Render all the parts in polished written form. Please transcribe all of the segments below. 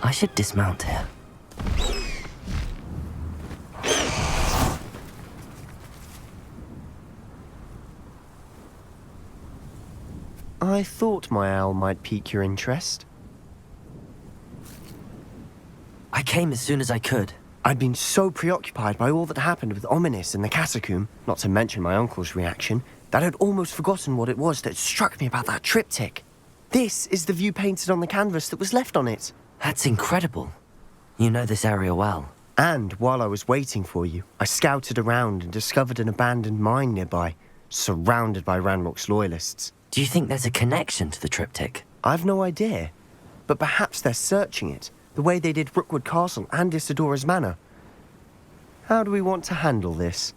I should dismount here. I thought my owl might pique your interest. I came as soon as I could. I'd been so preoccupied by all that happened with Ominis and the catacomb, not to mention my uncle's reaction, that I'd almost forgotten what it was that struck me about that triptych. This is the view painted on the canvas that was left on it. That's incredible. You know this area well. And while I was waiting for you, I scouted around and discovered an abandoned mine nearby, surrounded by Ranrock's loyalists. Do you think there's a connection to the triptych? I've no idea, but perhaps they're searching it, the way they did Rookwood Castle and Isidora's Manor. How do we want to handle this?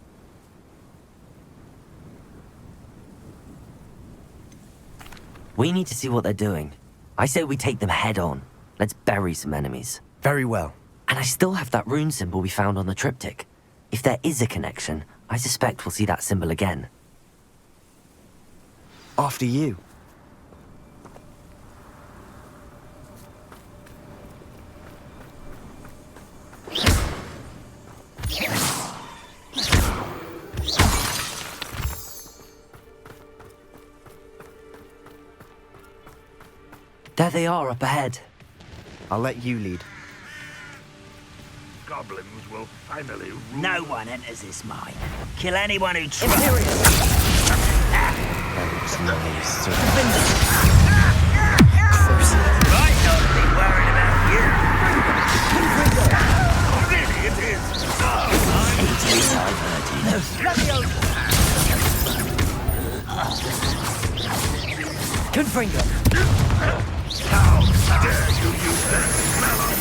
We need to see what they're doing. I say we take them head on. Let's bury some enemies. Very well. And I still have that rune symbol we found on the triptych. If there is a connection, I suspect we'll see that symbol again. After you. There they are up ahead. I'll let you lead. Goblins will finally rule. No one enters this mine. Kill anyone who tries. Right, not be worried about you. Really, it is. Confringo. How dare you use that smell on me?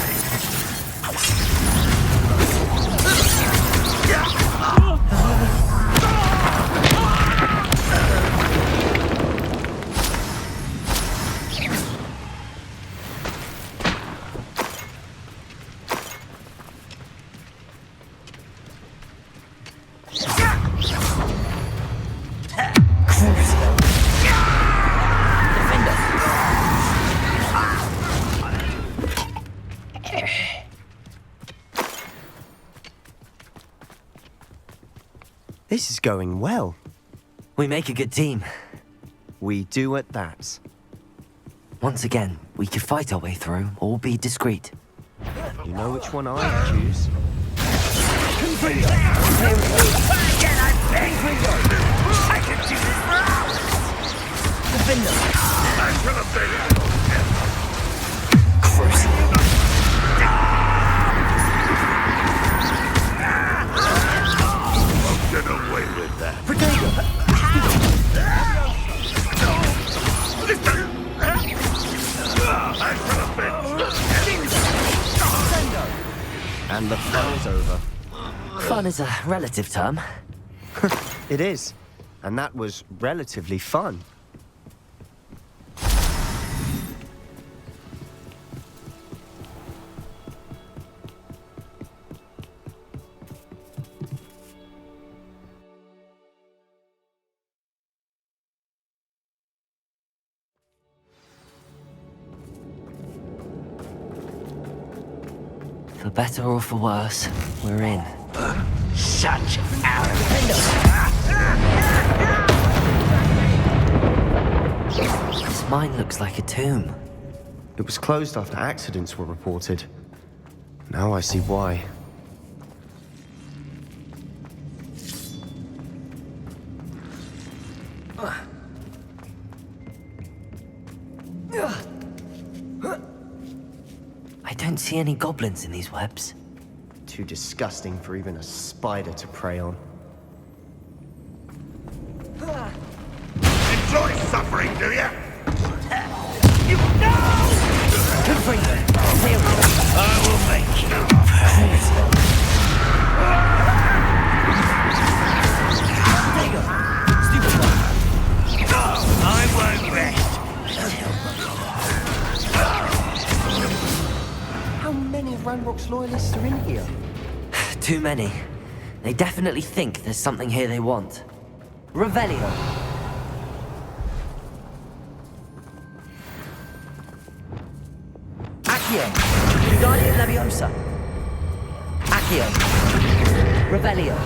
This is going well. We make a good team. We do at that. Once again, we could fight our way through or be discreet. You know which one I'd choose. I can do this for hours. I'm gonna beg you. Get away with that. And the fun is over. Fun is a relative term. It is. And that was relatively fun. For better or for worse, we're in. Such arrogance. This mine looks like a tomb. It was closed after accidents were reported. Now I see why. I don't see any goblins in these webs. Too disgusting for even a spider to prey on. Enjoy suffering, do ya? You know! I will make you I won't rest. How many of Ranrock's loyalists are in here? Too many. They definitely think there's something here they want. Revelio. Accio. Wingardium Leviosa. Accio. Revelio.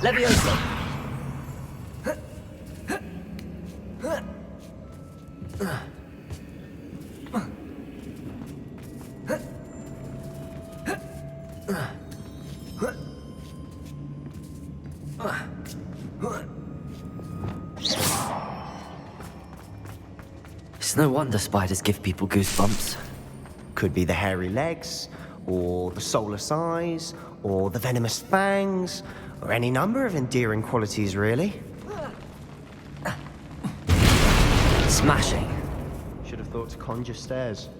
Leviosa. It's no wonder spiders give people goosebumps. Could be the hairy legs, or the soulless eyes, or the venomous fangs, or any number of endearing qualities, really. Smashing. Should have thought to conjure stairs.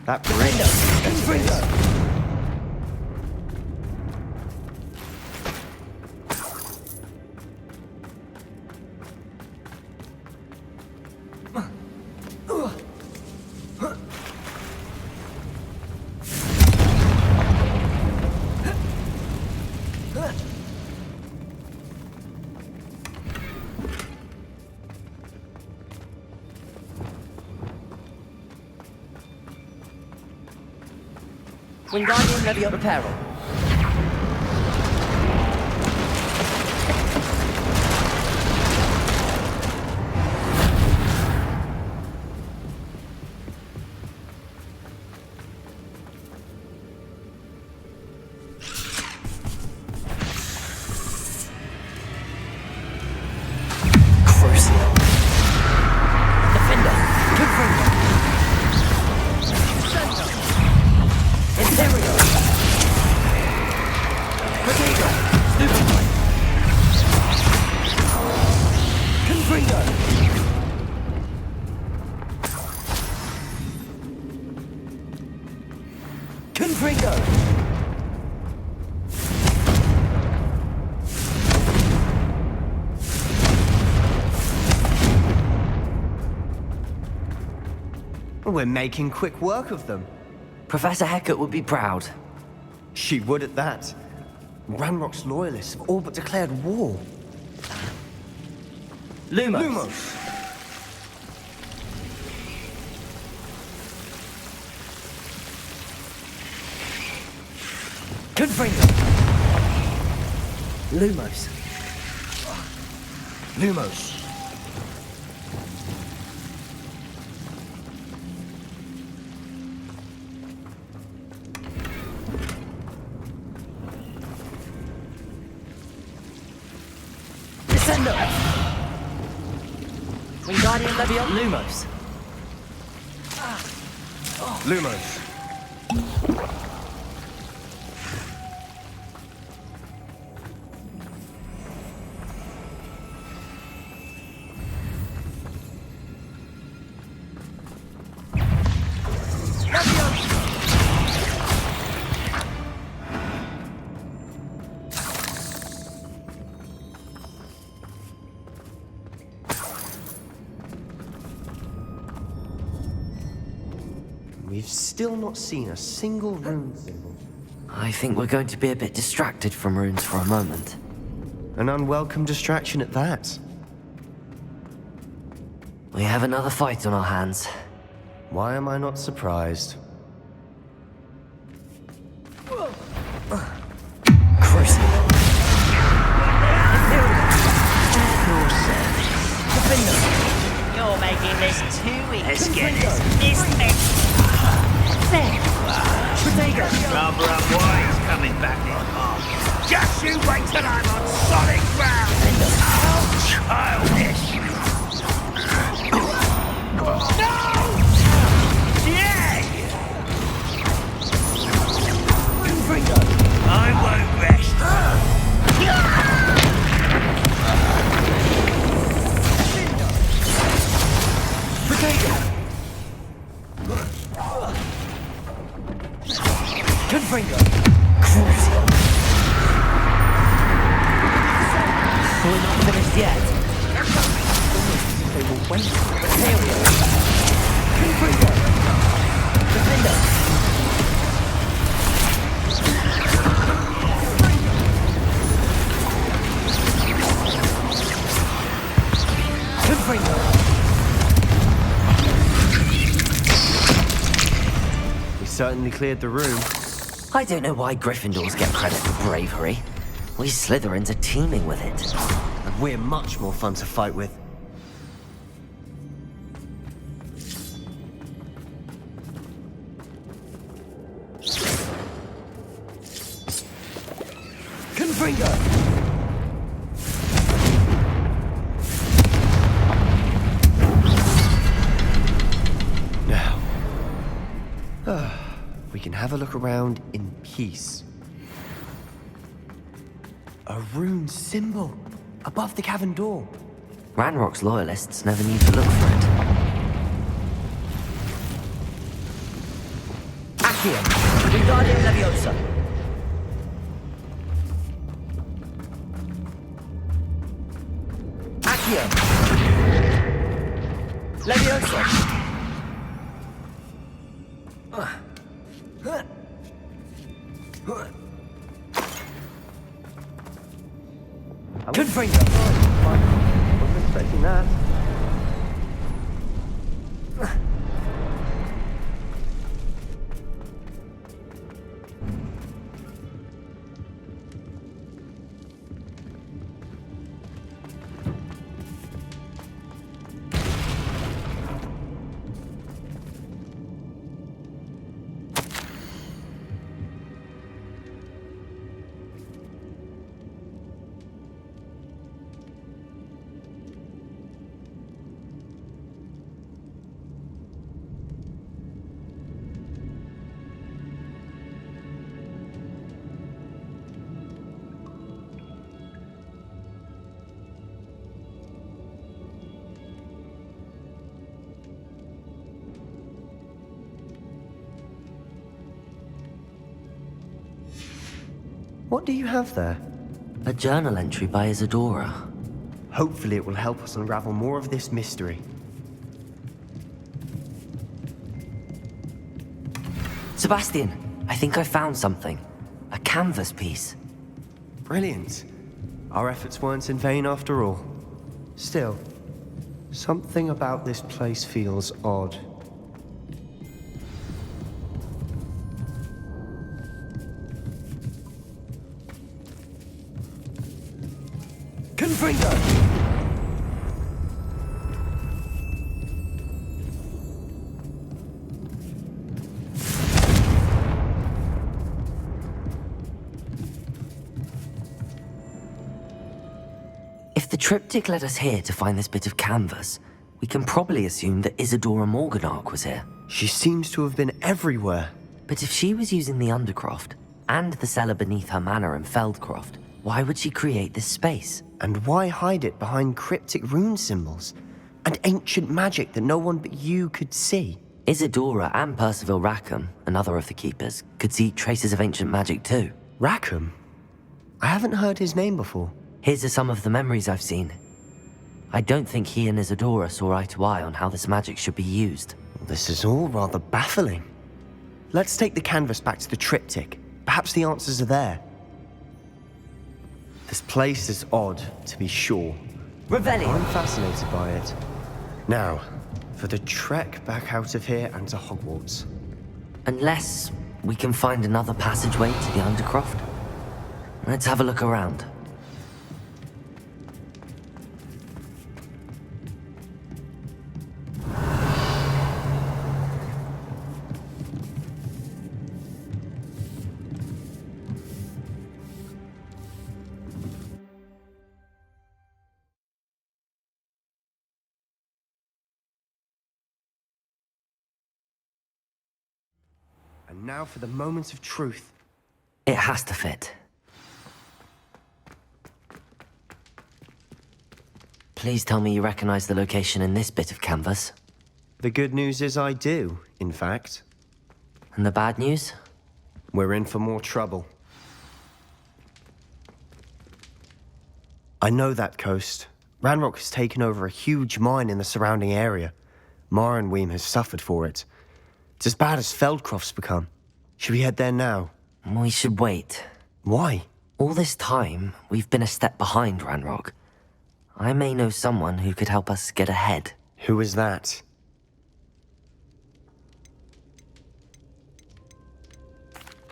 That bridge. Wingardium Leviosa Peril. Crucio. Defender. Confringo. Imperio. Protego. Stupefy. Confringo. Confringo. We're making quick work of them. Professor Hecat would be proud. She would at that. Ranrock's loyalists have all but declared war. Lumos. Lumos! Confringo. Lumos. Lumos. Descendo. Wingardium Leviosa. Lumos. Lumos. We've still not seen a single rune symbol. I think we're going to be a bit distracted from runes for a moment. An unwelcome distraction at that. We have another fight on our hands. Why am I not surprised? Crucio. You're making this too easy. Let's get this Protego. Rather unwise coming back in. Just you wait till I'm on solid ground. Oh, childish. No! Yay! I won't rest. Protego. Confringo! Crucial! We're not finished yet. They will wait. Materia! Confringo! Defender! Confringo! We certainly cleared the room. I don't know why Gryffindors get credit for bravery. We Slytherins are teeming with it. And we're much more fun to fight with. Confringo! Now, we can have a look around in peace. A rune symbol above the cavern door. Ranrock's loyalists never need to look for it. Accio! Wingardium Leviosa! Accio! Leviosa! Confringo! Wasn't expecting that. What do you have there? A journal entry by Isadora. Hopefully it will help us unravel more of this mystery. Sebastian, I think I found something. A canvas piece. Brilliant. Our efforts weren't in vain after all. Still, something about this place feels odd. Confringo! If the triptych led us here to find this bit of canvas, we can probably assume that Isadora Morganach was here. She seems to have been everywhere. But if she was using the Undercroft, and the cellar beneath her manor in Feldcroft, why would she create this space? And why hide it behind cryptic rune symbols? And ancient magic that no one but you could see? Isadora and Percival Rackham, another of the Keepers, could see traces of ancient magic too. Rackham? I haven't heard his name before. His are some of the memories I've seen. I don't think he and Isadora saw eye to eye on how this magic should be used. This is all rather baffling. Let's take the canvas back to the triptych. Perhaps the answers are there. This place is odd, to be sure. Revelio! I'm fascinated by it. Now, for the trek back out of here and to Hogwarts. Unless we can find another passageway to the Undercroft. Let's have a look around. And now for the moment of truth. It has to fit. Please tell me you recognize the location in this bit of canvas. The good news is I do, in fact. And the bad news? We're in for more trouble. I know that coast. Ranrock has taken over a huge mine in the surrounding area. Marenweem has suffered for it. It's as bad as Feldcroft's become. Should we head there now? We should wait. Why? All this time, we've been a step behind Ranrock. I may know someone who could help us get ahead. Who is that?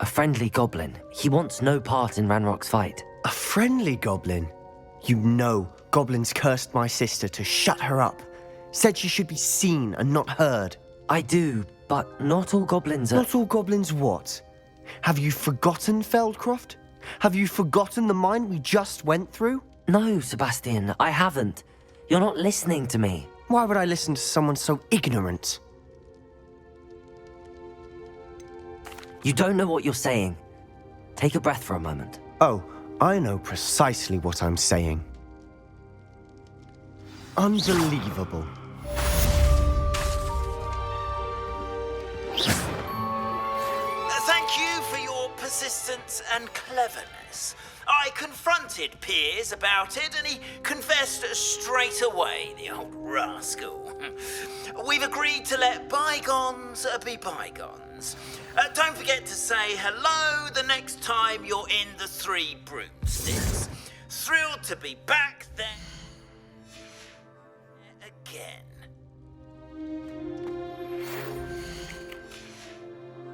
A friendly goblin. He wants no part in Ranrock's fight. A friendly goblin? You know, goblins cursed my sister to shut her up. Said she should be seen and not heard. I do, but not all goblins are... Not all goblins what? Have you forgotten Feldcroft? Have you forgotten the mine we just went through? No, Sebastian, I haven't. You're not listening to me. Why would I listen to someone so ignorant? You don't know what you're saying. Take a breath for a moment. Oh, I know precisely what I'm saying. Unbelievable. Thank you for your persistence and cleverness. I confronted Piers about it, and he confessed straight away, the old rascal. We've agreed to let bygones be bygones. Don't forget to say hello the next time you're in the Three Broomsticks. Thrilled to be back there again.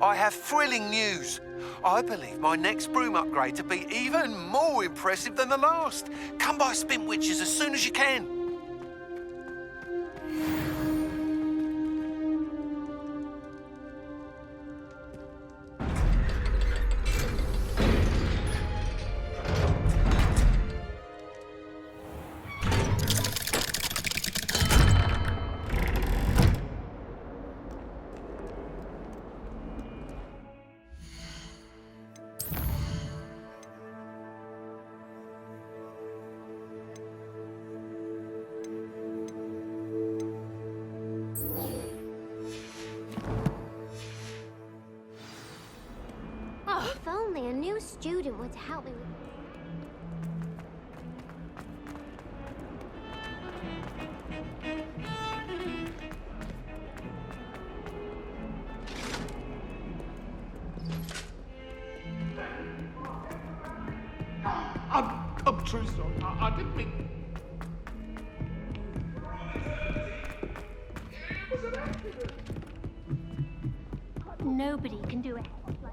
I have thrilling news. I believe my next broom upgrade to be even more impressive than the last. Come by Spintwitches as soon as you can. If only a new student were to help me with... I'm true sorry. I didn't mean... It was an accident. Nobody can do it like this.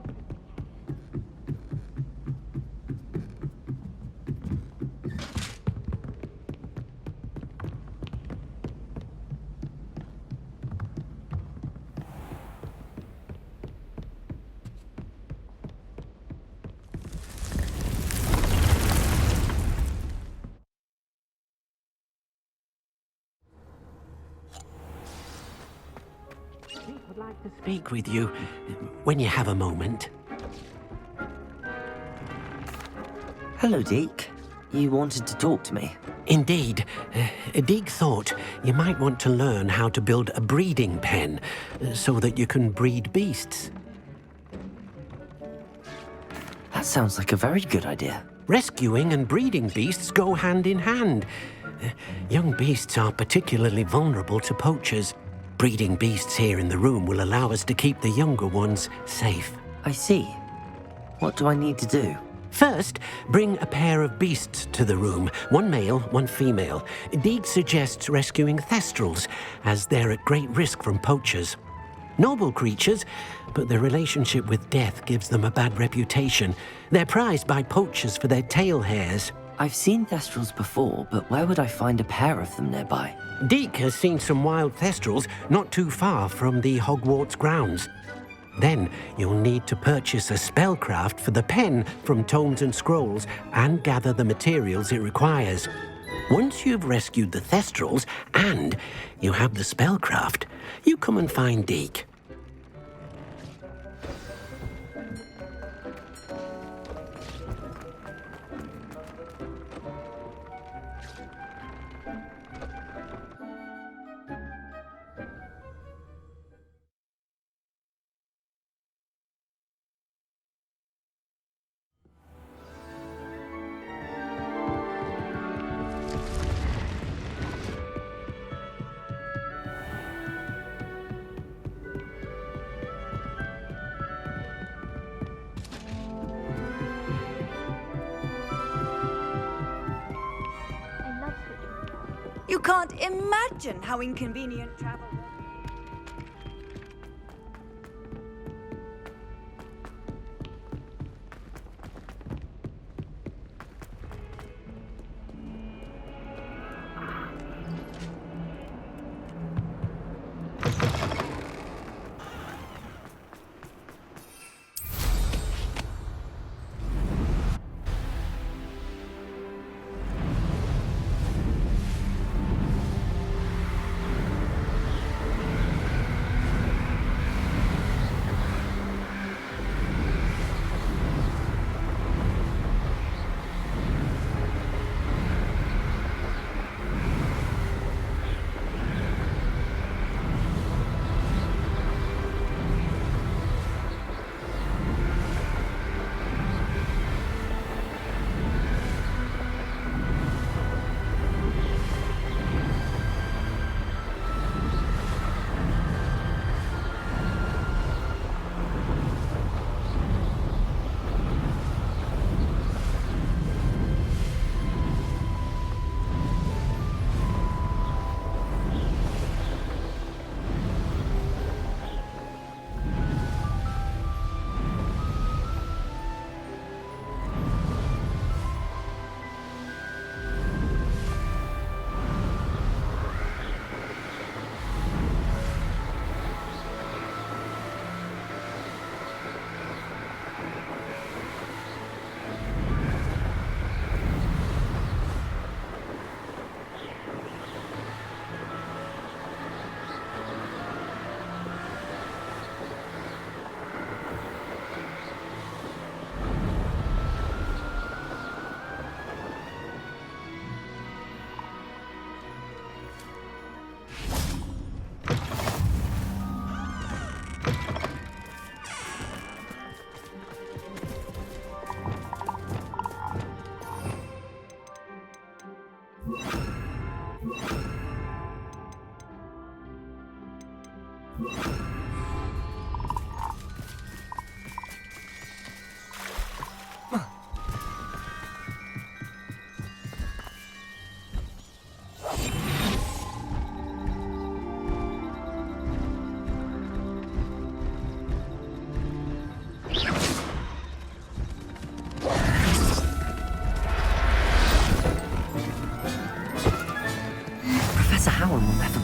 I'd like to speak with you when you have a moment. Hello, Deke. You wanted to talk to me? Indeed. Deek thought you might want to learn how to build a breeding pen so that you can breed beasts. That sounds like a very good idea. Rescuing and breeding beasts go hand in hand. Young beasts are particularly vulnerable to poachers. Breeding beasts here in the room will allow us to keep the younger ones safe. I see. What do I need to do? First, bring a pair of beasts to the room. One male, one female. Deek suggests rescuing thestrals, as they're at great risk from poachers. Noble creatures, but their relationship with death gives them a bad reputation. They're prized by poachers for their tail hairs. I've seen thestrals before, but where would I find a pair of them nearby? Deek has seen some wild thestrals not too far from the Hogwarts grounds. Then you'll need to purchase a spellcraft for the pen from Tomes and Scrolls and gather the materials it requires. Once you've rescued the thestrals and you have the spellcraft, you come and find Deek. You can't imagine how inconvenient travel will be.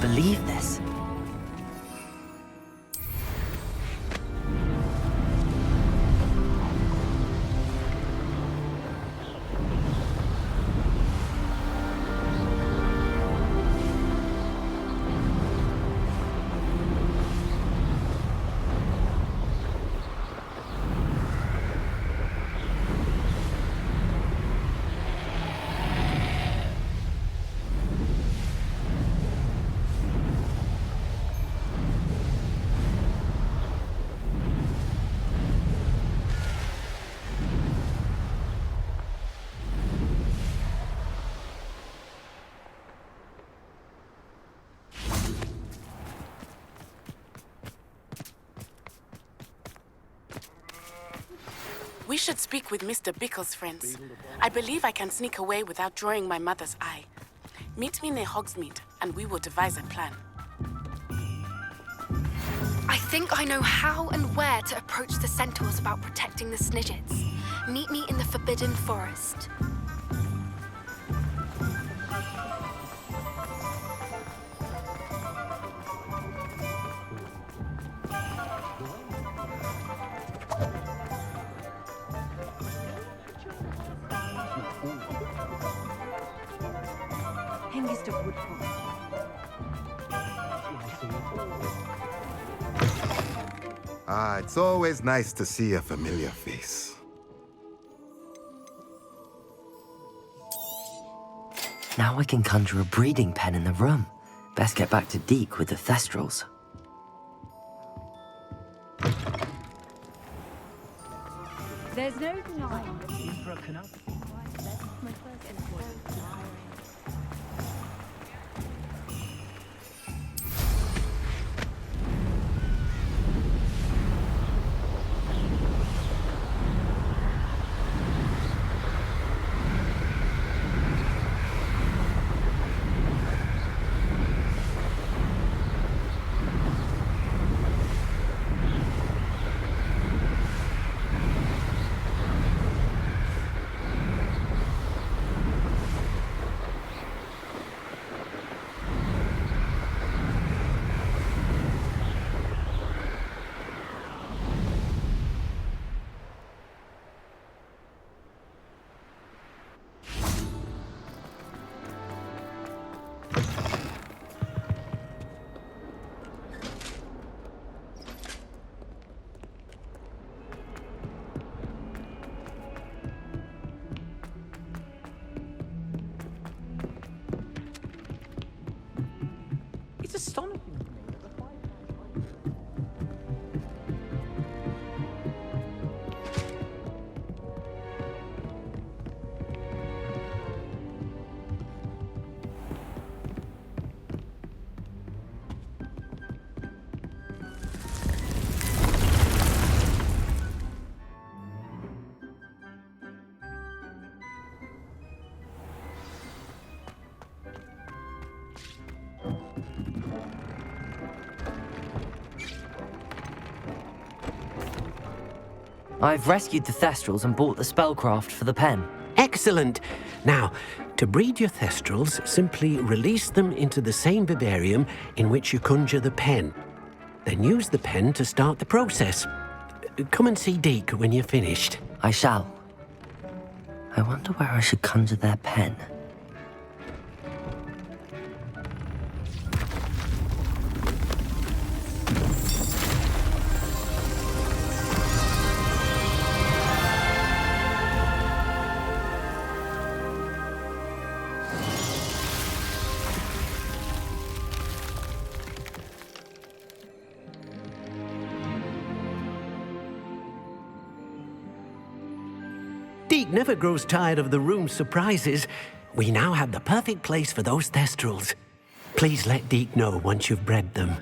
Believe this. We should speak with Mr. Bickle's friends. I believe I can sneak away without drawing my mother's eye. Meet me near Hogsmeade, and we will devise a plan. I think I know how and where to approach the centaurs about protecting the Snidgets. Meet me in the Forbidden Forest. It's always nice to see a familiar face. Now I can conjure a breeding pen in the room. Best get back to Deke with the Thestrals. There's no denying that you've broken up. My first employment. I've rescued the Thestrals and bought the spellcraft for the pen. Excellent. Now, to breed your Thestrals, simply release them into the same vivarium in which you conjure the pen. Then use the pen to start the process. Come and see Deke when you're finished. I shall. I wonder where I should conjure their pen. Deke never grows tired of the room's surprises. We now have the perfect place for those Thestrals. Please let Deke know once you've bred them.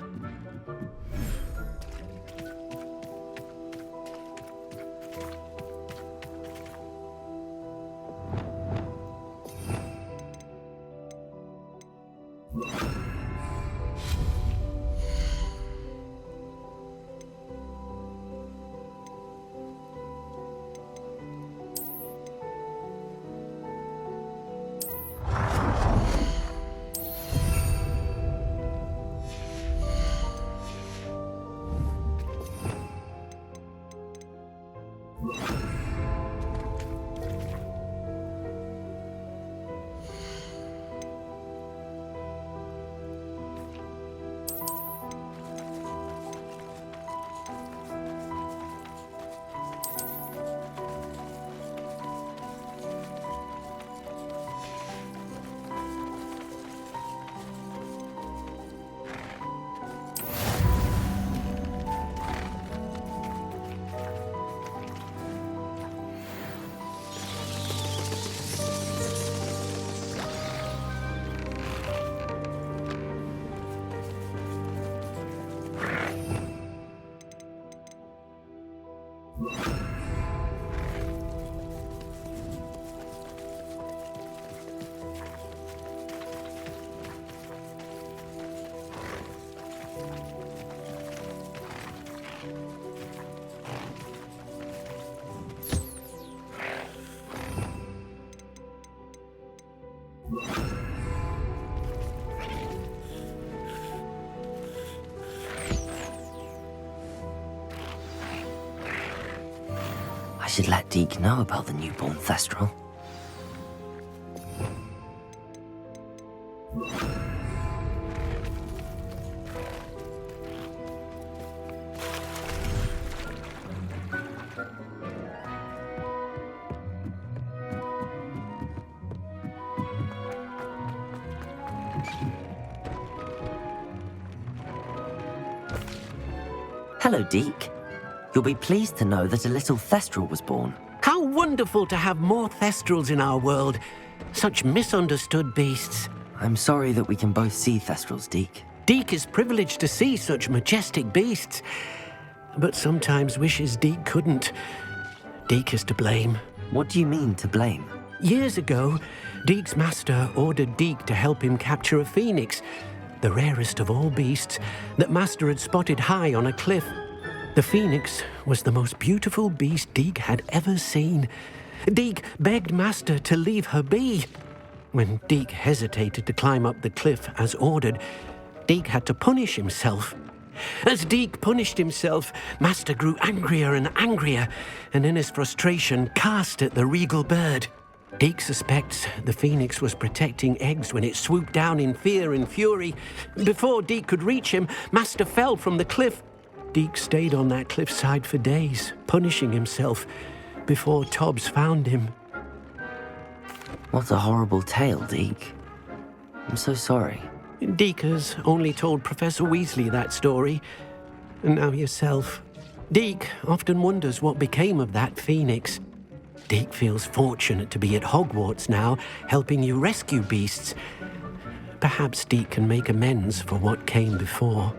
I should let Deke know about the newborn Thestral. Hello, Deke. You'll be pleased to know that a little Thestral was born. How wonderful to have more Thestrals in our world. Such misunderstood beasts. I'm sorry that we can both see Thestrals, Deke. Deke is privileged to see such majestic beasts, but sometimes wishes Deke couldn't. Deke is to blame. What do you mean, to blame? Years ago, Deke's master ordered Deke to help him capture a phoenix, the rarest of all beasts that Master had spotted high on a cliff. The phoenix was the most beautiful beast Deke had ever seen. Deke begged Master to leave her be. When Deke hesitated to climb up the cliff as ordered, Deke had to punish himself. As Deke punished himself, Master grew angrier and angrier, and in his frustration cast at the regal bird. Deke suspects the phoenix was protecting eggs when it swooped down in fear and fury. Before Deke could reach him, Master fell from the cliff. Deke stayed on that cliffside for days, punishing himself, before Tobbs found him. What a horrible tale, Deke. I'm so sorry. Deke has only told Professor Weasley that story, and now yourself. Deke often wonders what became of that phoenix. Deke feels fortunate to be at Hogwarts now, helping you rescue beasts. Perhaps Deke can make amends for what came before.